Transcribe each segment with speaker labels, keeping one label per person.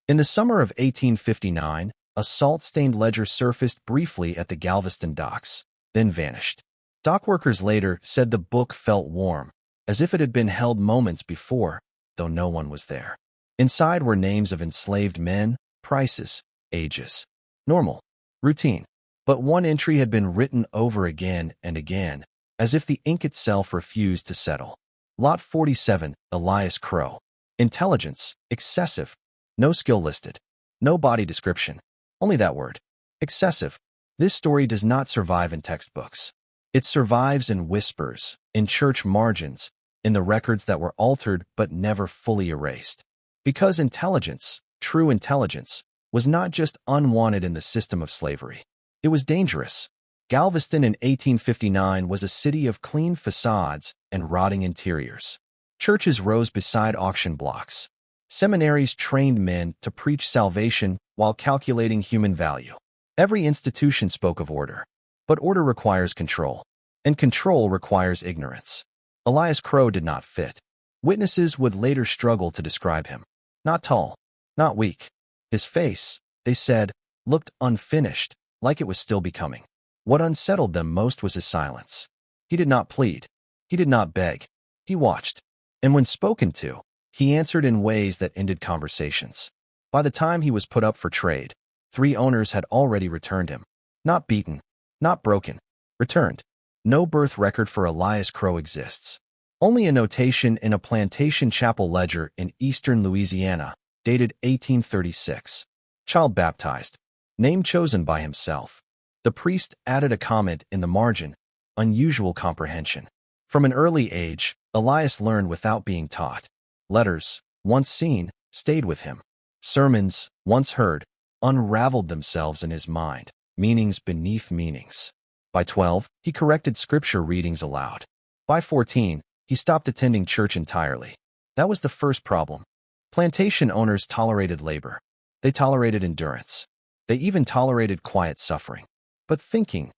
Speaker 1: In the summer of 1859, a salt-stained ledger surfaced briefly at the Galveston docks, then vanished. Dockworkers later said the book felt warm, as if it had been held moments before, though no one was there. Inside were names of enslaved men, prices, ages. Normal. Routine. But one entry had been written over again and again, as if the ink itself refused to settle. Lot 47, Elias Crowe. Intelligence, excessive. No skill listed. No body description. Only that word. Excessive. This story does not survive in textbooks. It survives in whispers, in church margins, in the records that were altered but never fully erased. Because intelligence, true intelligence, was not just unwanted in the system of slavery. It was dangerous. Galveston in 1859 was a city of clean facades and rotting interiors. Churches rose beside auction blocks. Seminaries trained men to preach salvation while calculating human value. Every institution spoke of order. But order requires control, and control requires ignorance. Elias Crowe did not fit. Witnesses would later struggle to describe him. Not tall, not weak. His face, they said, looked unfinished, like it was still becoming. What unsettled them most was his silence. He did not plead. He did not beg. He watched. And when spoken to, he answered in ways that ended conversations. By the time he was put up for trade, 3 owners had already returned him. Not beaten, not broken. Returned. No birth record for Elias Crowe exists. Only a notation in a plantation chapel ledger in eastern Louisiana, dated 1836. Child baptized. Name chosen by himself. The priest added a comment in the margin, unusual comprehension. From an early age, Elias learned without being taught. Letters, once seen, stayed with him. Sermons, once heard, unraveled themselves in his mind, meanings beneath meanings. By 12, he corrected scripture readings aloud. By 14, he stopped attending church entirely. That was the first problem. Plantation owners tolerated labor. They tolerated endurance. They even tolerated quiet suffering. But thinking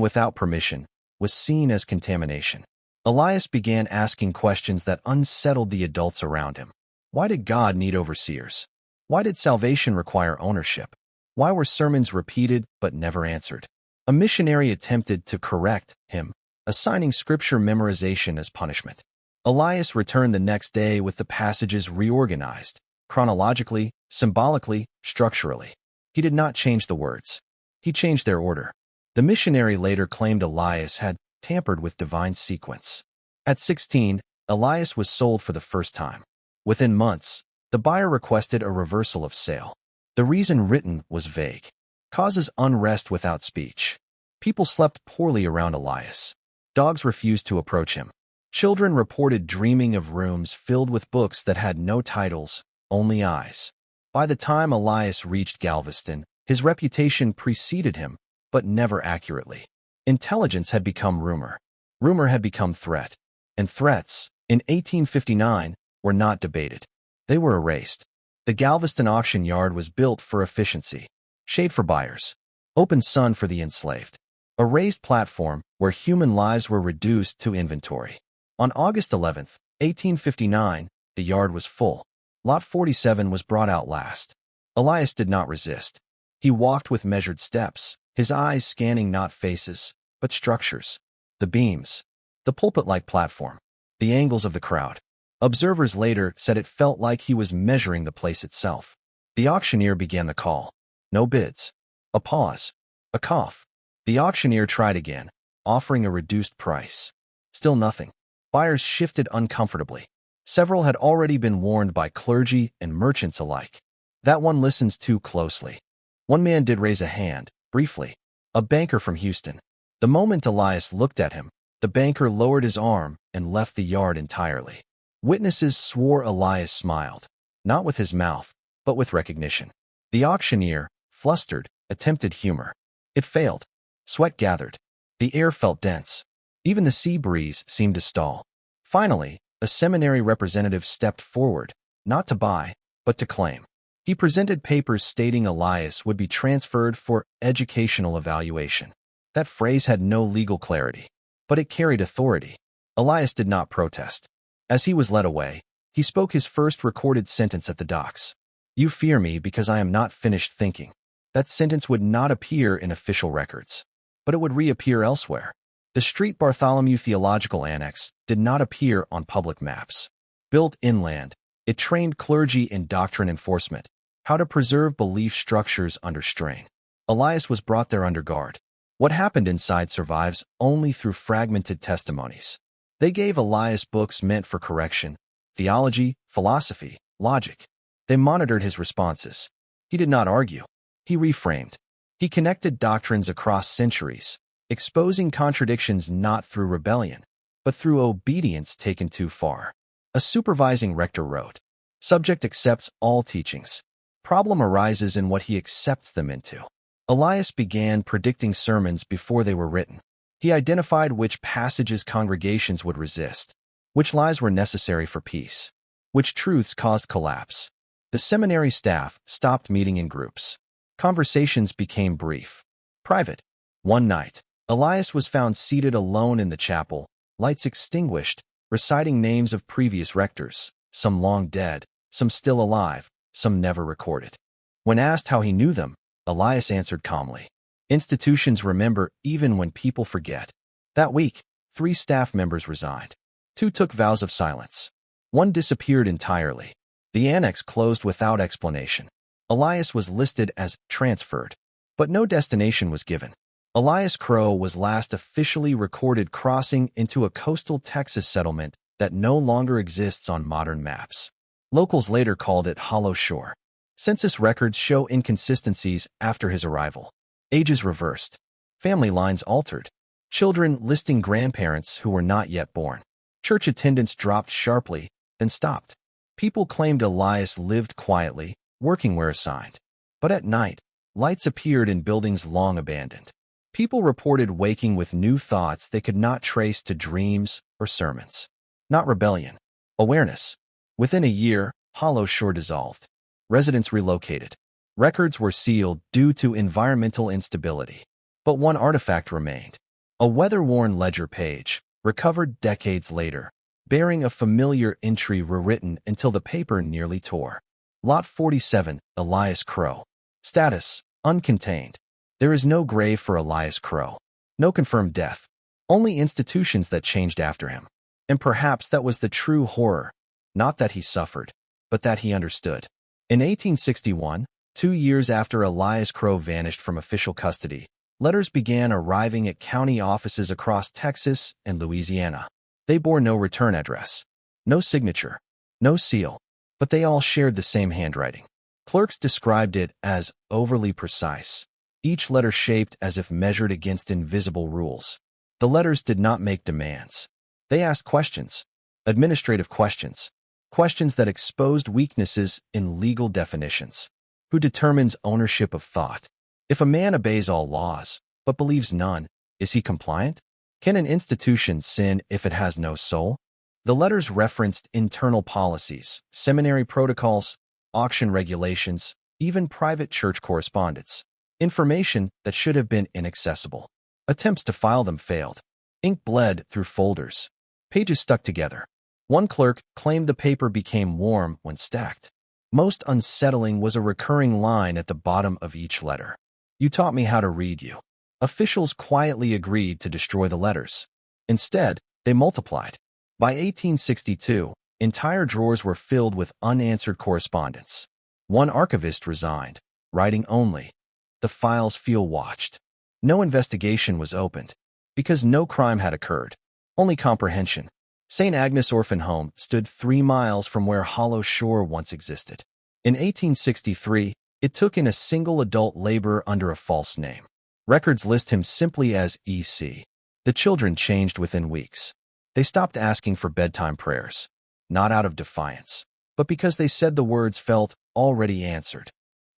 Speaker 1: without permission, was seen as contamination. Elias began asking questions that unsettled the adults around him. Why did God need overseers? Why did salvation require ownership? Why were sermons repeated but never answered? A missionary attempted to correct him, assigning scripture memorization as punishment. Elias returned the next day with the passages reorganized, chronologically, symbolically, structurally. He did not change the words. He changed their order. The missionary later claimed Elias had tampered with divine sequence. At 16, Elias was sold for the first time. Within months, the buyer requested a reversal of sale. The reason written was vague. Causes unrest without speech. People slept poorly around Elias. Dogs refused to approach him. Children reported dreaming of rooms filled with books that had no titles, only eyes. By the time Elias reached Galveston, his reputation preceded him, but never accurately. Intelligence had become rumor. Rumor had become threat. And threats, in 1859, were not debated. They were erased. The Galveston auction yard was built for efficiency. Shade for buyers. Open sun for the enslaved. A raised platform where human lives were reduced to inventory. On August 11, 1859, the yard was full. Lot 47 was brought out last. Elias did not resist. He walked with measured steps, his eyes scanning not faces, but structures. The beams. The pulpit-like platform. The angles of the crowd. Observers later said it felt like he was measuring the place itself. The auctioneer began the call. No bids. A pause. A cough. The auctioneer tried again, offering a reduced price. Still nothing. Buyers shifted uncomfortably. Several had already been warned by clergy and merchants alike. That one listens too closely. One man did raise a hand, briefly. A banker from Houston. The moment Elias looked at him, the banker lowered his arm and left the yard entirely. Witnesses swore Elias smiled, not with his mouth, but with recognition. The auctioneer, flustered, attempted humor. It failed. Sweat gathered. The air felt dense. Even the sea breeze seemed to stall. Finally, a seminary representative stepped forward, not to buy, but to claim. He presented papers stating Elias would be transferred for educational evaluation. That phrase had no legal clarity, but it carried authority. Elias did not protest. As he was led away, he spoke his first recorded sentence at the docks. You fear me because I am not finished thinking. That sentence would not appear in official records, but it would reappear elsewhere. The Street Bartholomew Theological Annex did not appear on public maps. Built inland, it trained clergy in doctrine enforcement, how to preserve belief structures under strain. Elias was brought there under guard. What happened inside survives only through fragmented testimonies. They gave Elias books meant for correction, theology, philosophy, logic. They monitored his responses. He did not argue. He reframed. He connected doctrines across centuries, exposing contradictions not through rebellion, but through obedience taken too far. A supervising rector wrote, "Subject accepts all teachings. Problem arises in what he accepts them into." Elias began predicting sermons before they were written. He identified which passages congregations would resist, which lies were necessary for peace, which truths caused collapse. The seminary staff stopped meeting in groups. Conversations became brief, private. One night, Elias was found seated alone in the chapel, lights extinguished, reciting names of previous rectors, some long dead, some still alive, some never recorded. When asked how he knew them, Elias answered calmly, "Institutions remember even when people forget." That week, 3 staff members resigned. 2 took vows of silence. 1 disappeared entirely. The annex closed without explanation. Elias was listed as transferred, but no destination was given. Elias Crowe was last officially recorded crossing into a coastal Texas settlement that no longer exists on modern maps. Locals later called it Hollow Shore. Census records show inconsistencies after his arrival. Ages reversed. Family lines altered. Children listing grandparents who were not yet born. Church attendance dropped sharply, then stopped. People claimed Elias lived quietly, working where assigned. But at night, lights appeared in buildings long abandoned. People reported waking with new thoughts they could not trace to dreams or sermons. Not rebellion. Awareness. Within a year, Hollow Shore dissolved. Residents relocated. Records were sealed due to environmental instability. But one artifact remained. A weather-worn ledger page, recovered decades later, bearing a familiar entry rewritten until the paper nearly tore. Lot 47, Elias Crowe. Status, uncontained. There is no grave for Elias Crowe. No confirmed death. Only institutions that changed after him. And perhaps that was the true horror. Not that he suffered, but that he understood. In 1861, 2 years after Elias Crowe vanished from official custody, letters began arriving at county offices across Texas and Louisiana. They bore no return address, no signature, no seal, but they all shared the same handwriting. Clerks described it as overly precise, each letter shaped as if measured against invisible rules. The letters did not make demands. They asked questions, administrative questions, questions that exposed weaknesses in legal definitions. Who determines ownership of thought? If a man obeys all laws, but believes none, is he compliant? Can an institution sin if it has no soul? The letters referenced internal policies, seminary protocols, auction regulations, even private church correspondence. Information that should have been inaccessible. Attempts to file them failed. Ink bled through folders. Pages stuck together. One clerk claimed the paper became warm when stacked. Most unsettling was a recurring line at the bottom of each letter. "You taught me how to read you." Officials quietly agreed to destroy the letters. Instead, they multiplied. By 1862, entire drawers were filled with unanswered correspondence. One archivist resigned, writing only. The files feel watched. No investigation was opened, because no crime had occurred. Only comprehension. St. Agnes Orphan Home stood 3 miles from where Hollow Shore once existed. In 1863, it took in a single adult laborer under a false name. Records list him simply as E.C. The children changed within weeks. They stopped asking for bedtime prayers, not out of defiance, but because they said the words felt already answered.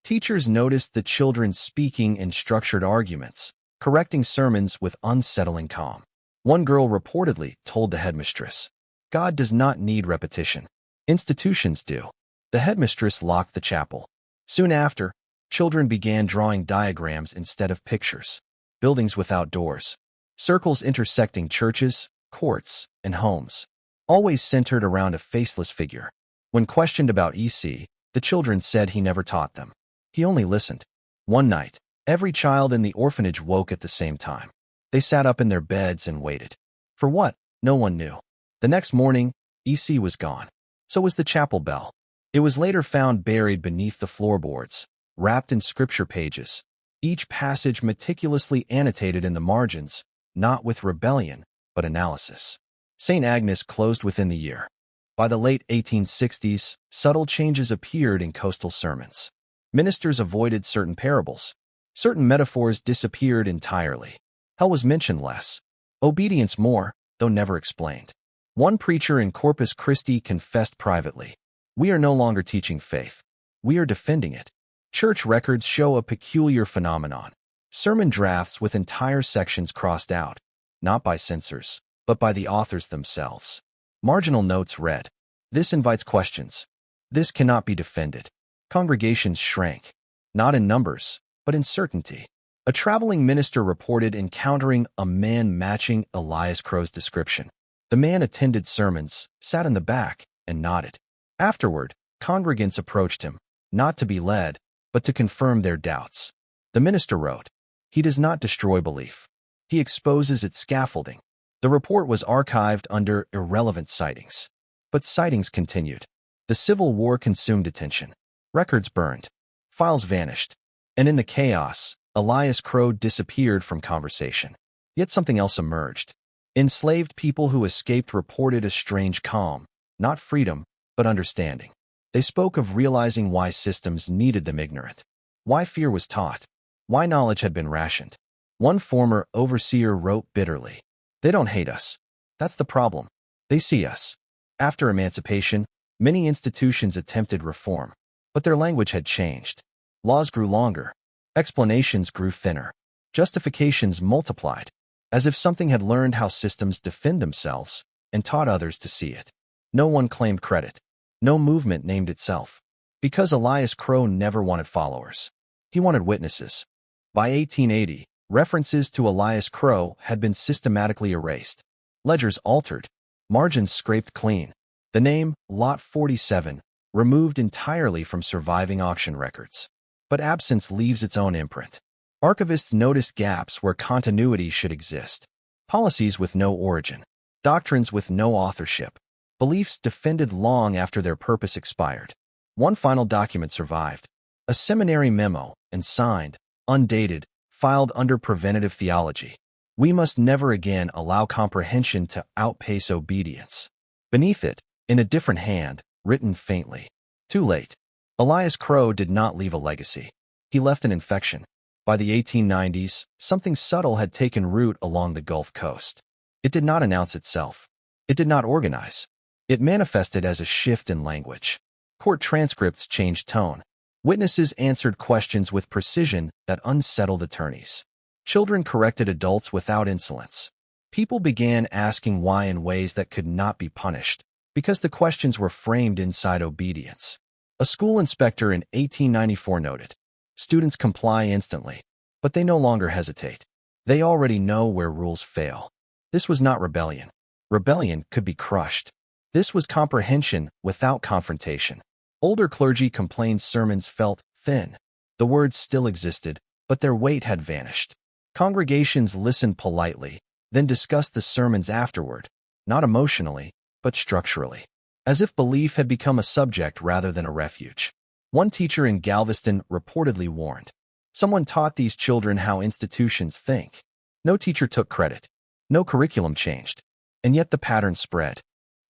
Speaker 1: Teachers noticed the children speaking in structured arguments, correcting sermons with unsettling calm. One girl reportedly told the headmistress, "God does not need repetition. Institutions do." The headmistress locked the chapel. Soon after, children began drawing diagrams instead of pictures. Buildings without doors. Circles intersecting churches, courts, and homes. Always centered around a faceless figure. When questioned about E.C., The children said he never taught them. He only listened. One night, every child in the orphanage woke at the same time. They sat up in their beds and waited. For what? No one knew. The next morning, EC was gone. So was the chapel bell. It was later found buried beneath the floorboards, wrapped in scripture pages, each passage meticulously annotated in the margins, not with rebellion, but analysis. St. Agnes closed within the year. By the late 1860s, subtle changes appeared in coastal sermons. Ministers avoided certain parables. Certain metaphors disappeared entirely. Hell was mentioned less. Obedience more, though never explained. One preacher in Corpus Christi confessed privately, "We are no longer teaching faith. We are defending it." Church records show a peculiar phenomenon. Sermon drafts with entire sections crossed out, not by censors, but by the authors themselves. Marginal notes read, "This invites questions. This cannot be defended." Congregations shrank, not in numbers, but in certainty. A traveling minister reported encountering a man matching Elias Crowe's description. The man attended sermons, sat in the back, and nodded. Afterward, congregants approached him, not to be led, but to confirm their doubts. The minister wrote, "He does not destroy belief. He exposes its scaffolding." The report was archived under irrelevant sightings. But sightings continued. The Civil War consumed attention. Records burned. Files vanished. And in the chaos, Elias Crowe disappeared from conversation. Yet something else emerged. Enslaved people who escaped reported a strange calm, not freedom, but understanding. They spoke of realizing why systems needed them ignorant, why fear was taught, why knowledge had been rationed. One former overseer wrote bitterly, "They don't hate us. That's the problem. They see us." After emancipation, many institutions attempted reform, but their language had changed. Laws grew longer. Explanations grew thinner. Justifications multiplied, as if something had learned how systems defend themselves and taught others to see it. No one claimed credit. No movement named itself. Because Elias Crowe never wanted followers. He wanted witnesses. By 1880, references to Elias Crowe had been systematically erased. Ledgers altered. Margins scraped clean. The name, Lot 47, removed entirely from surviving auction records. But absence leaves its own imprint. Archivists noticed gaps where continuity should exist. Policies with no origin. Doctrines with no authorship. Beliefs defended long after their purpose expired. One final document survived. A seminary memo, and signed, undated, filed under preventative theology. We must never again allow comprehension to outpace obedience. Beneath it, in a different hand, written faintly. Too late. Elias Crowe did not leave a legacy. He left an infection. By the 1890s, something subtle had taken root along the Gulf Coast. It did not announce itself. It did not organize. It manifested as a shift in language. Court transcripts changed tone. Witnesses answered questions with precision that unsettled attorneys. Children corrected adults without insolence. People began asking why in ways that could not be punished, because the questions were framed inside obedience. A school inspector in 1894 noted, "Students comply instantly, but they no longer hesitate. They already know where rules fail." This was not rebellion. Rebellion could be crushed. This was comprehension without confrontation. Older clergy complained sermons felt thin. The words still existed, but their weight had vanished. Congregations listened politely, then discussed the sermons afterward, not emotionally, but structurally, as if belief had become a subject rather than a refuge. One teacher in Galveston reportedly warned, "Someone taught these children how institutions think." No teacher took credit. No curriculum changed. And yet the pattern spread.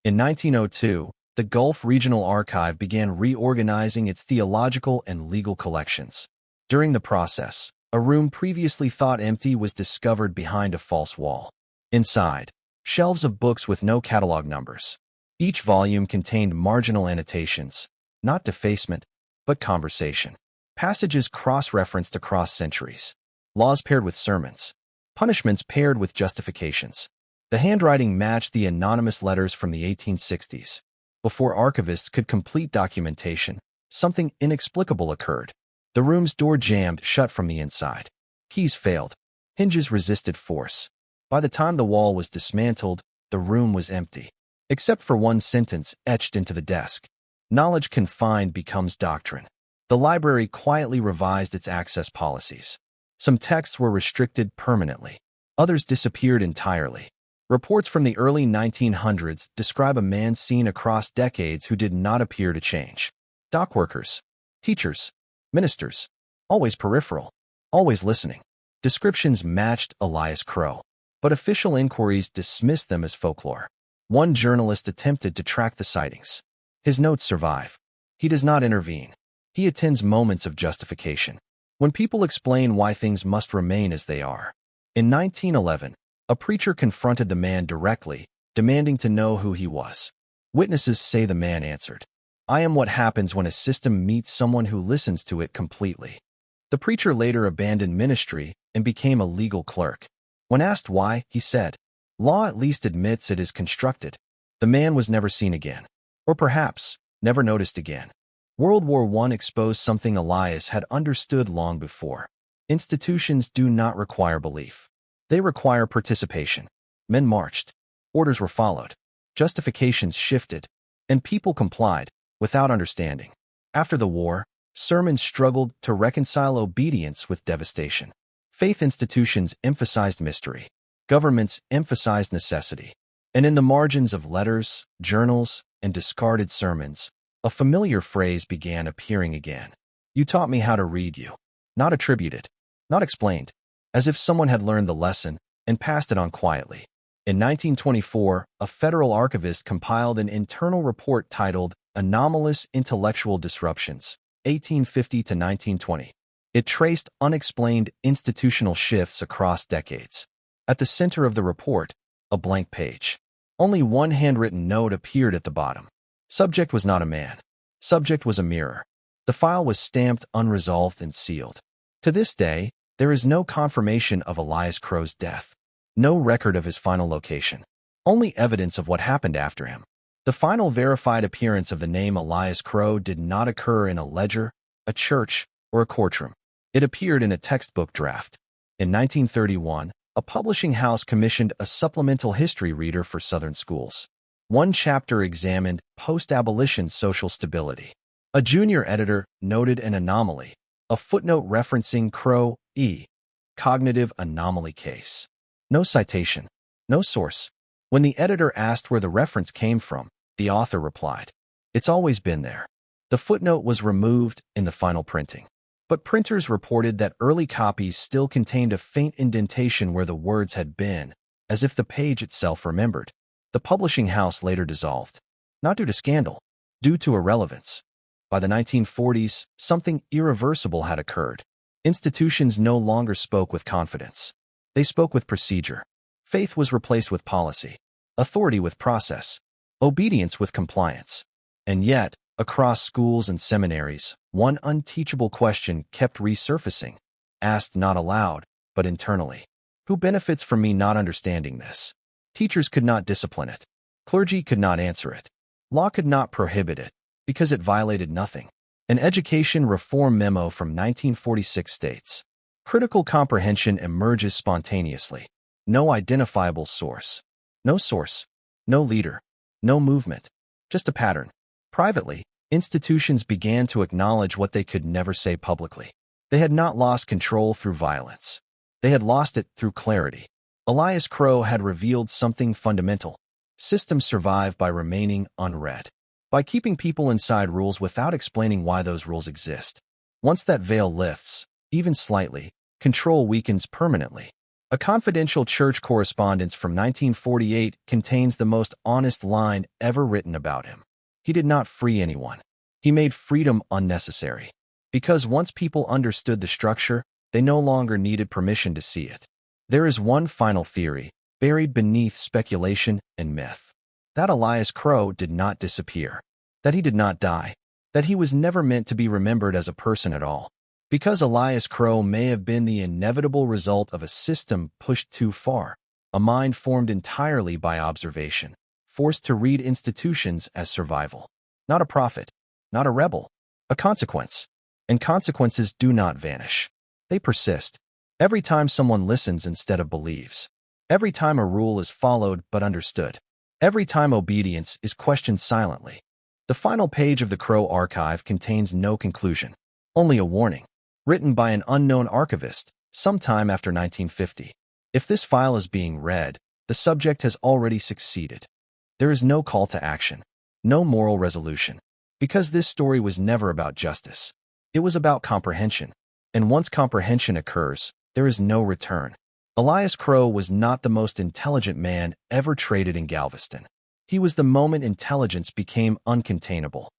Speaker 1: In 1902, the Gulf Regional Archive began reorganizing its theological and legal collections. During the process, a room previously thought empty was discovered behind a false wall. Inside, shelves of books with no catalog numbers. Each volume contained marginal annotations, not defacement, but conversation. Passages cross-referenced across centuries. Laws paired with sermons. Punishments paired with justifications. The handwriting matched the anonymous letters from the 1860s. Before archivists could complete documentation, something inexplicable occurred. The room's door jammed shut from the inside. Keys failed. Hinges resisted force. By the time the wall was dismantled, the room was empty, except for one sentence etched into the desk. Knowledge confined becomes doctrine. The library quietly revised its access policies. Some texts were restricted permanently. Others disappeared entirely. Reports from the early 1900s describe a man seen across decades who did not appear to change. Dock workers, teachers, ministers, always peripheral, always listening. Descriptions matched Elias Crowe, but official inquiries dismissed them as folklore. One journalist attempted to track the sightings. His notes survive. He does not intervene. He attends moments of justification, when people explain why things must remain as they are. In 1911, a preacher confronted the man directly, demanding to know who he was. Witnesses say the man answered, "I am what happens when a system meets someone who listens to it completely." The preacher later abandoned ministry and became a legal clerk. When asked why, he said, "Law at least admits it is constructed." The man was never seen again, or perhaps never noticed again. World War I exposed something Elias had understood long before. Institutions do not require belief. They require participation. Men marched. Orders were followed. Justifications shifted. And people complied, without understanding. After the war, sermons struggled to reconcile obedience with devastation. Faith institutions emphasized mystery. Governments emphasized necessity. And in the margins of letters, journals, and discarded sermons, a familiar phrase began appearing again. "You taught me how to read you." Not attributed, not explained, as if someone had learned the lesson and passed it on quietly. In 1924, a federal archivist compiled an internal report titled Anomalous Intellectual Disruptions, 1850 to 1920. It traced unexplained institutional shifts across decades. At the center of the report, a blank page. Only one handwritten note appeared at the bottom. Subject was not a man. Subject was a mirror. The file was stamped unresolved and sealed. To this day, there is no confirmation of Elias Crowe's death. No record of his final location. Only evidence of what happened after him. The final verified appearance of the name Elias Crowe did not occur in a ledger, a church, or a courtroom. It appeared in a textbook draft. In 1931, a publishing house commissioned a supplemental history reader for Southern schools. One chapter examined post-abolition social stability. A junior editor noted an anomaly, a footnote referencing Crowe, cognitive anomaly case. No citation, no source. When the editor asked where the reference came from, the author replied, "It's always been there." The footnote was removed in the final printing. But printers reported that early copies still contained a faint indentation where the words had been, as if the page itself remembered. The publishing house later dissolved. Not due to scandal, due to irrelevance. By the 1940s, something irreversible had occurred. Institutions no longer spoke with confidence. They spoke with procedure. Faith was replaced with policy, authority with process, obedience with compliance. And yet, across schools and seminaries, one unteachable question kept resurfacing, asked not aloud, but internally. Who benefits from me not understanding this? Teachers could not discipline it. Clergy could not answer it. Law could not prohibit it, because it violated nothing. An education reform memo from 1946 states, critical comprehension emerges spontaneously. No identifiable source. No source. No leader. No movement. Just a pattern. Privately, institutions began to acknowledge what they could never say publicly. They had not lost control through violence. They had lost it through clarity. Elias Crowe had revealed something fundamental. Systems survive by remaining unread, by keeping people inside rules without explaining why those rules exist. Once that veil lifts, even slightly, control weakens permanently. A confidential church correspondence from 1948 contains the most honest line ever written about him. He did not free anyone. He made freedom unnecessary. Because once people understood the structure, they no longer needed permission to see it. There is one final theory, buried beneath speculation and myth. That Elias Crowe did not disappear. That he did not die. That he was never meant to be remembered as a person at all. Because Elias Crowe may have been the inevitable result of a system pushed too far, a mind formed entirely by observation, forced to read institutions as survival. Not a prophet, not a rebel, a consequence. And consequences do not vanish. They persist. Every time someone listens instead of believes. Every time a rule is followed but understood. Every time obedience is questioned silently. The final page of the Crowe archive contains no conclusion, only a warning, written by an unknown archivist sometime after 1950. If this file is being read, the subject has already succeeded. There is no call to action, no moral resolution, because this story was never about justice. It was about comprehension, and once comprehension occurs, there is no return. Elias Crowe was not the most intelligent man ever traded in Galveston. He was the moment intelligence became uncontainable.